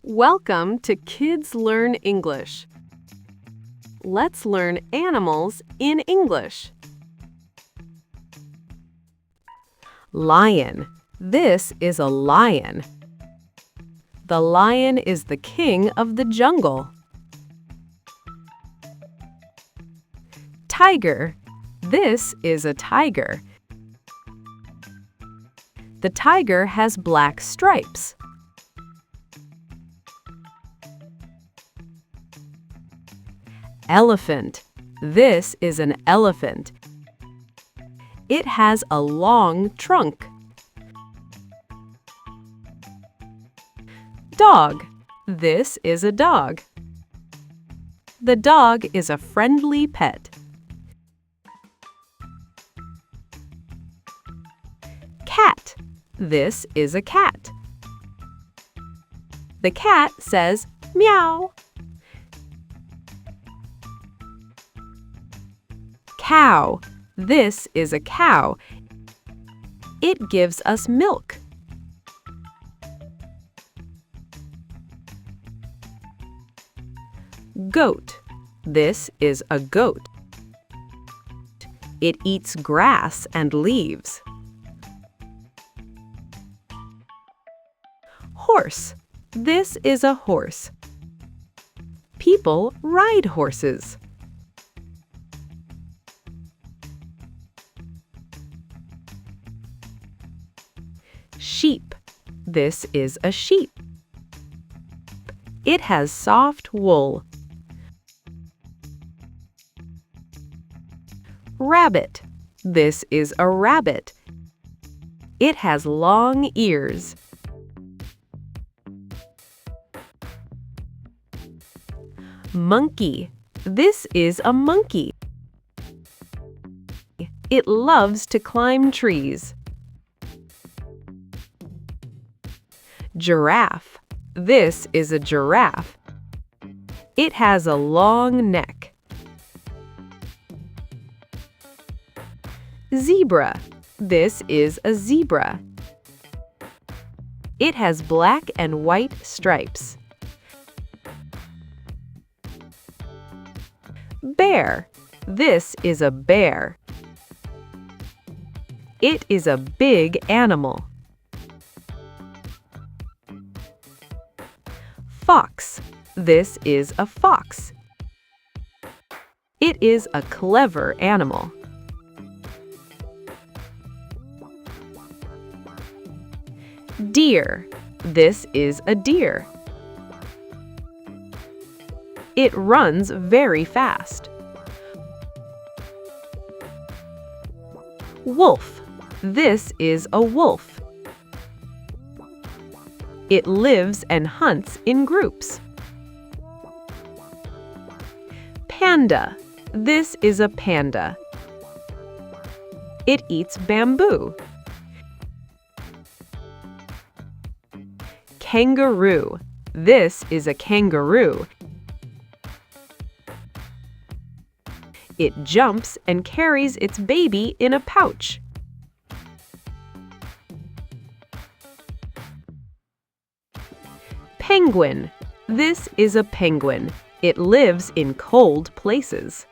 Welcome to Kids Learn English. Let's learn animals in English. Lion. This is a lion. The lion is the king of the jungle. Tiger. This is a tiger. The tiger has black stripes. Elephant. This is an elephant. It has a long trunk. Dog. This is a dog. The dog is a friendly pet. Cat. This is a cat. The cat says meow. Cow. This is a cow. It gives us milk. Goat. This is a goat. It eats grass and leaves. Horse. This is a horse. People ride horses. Sheep. This is a sheep. It has soft wool. Rabbit. This is a rabbit. It has long ears. Monkey. This is a monkey. It loves to climb trees. Giraffe. This is a giraffe. It has a long neck. Zebra. This is a zebra. It has black and white stripes. Bear. This is a bear. It is a big animal. Fox. This is a fox. It is a clever animal. Deer. This is a deer. It runs very fast. Wolf. This is a wolf. It lives and hunts in groups. Panda. This is a panda. It eats bamboo. Kangaroo. This is a kangaroo. It jumps and carries its baby in a pouch. Penguin. This is a penguin. It lives in cold places.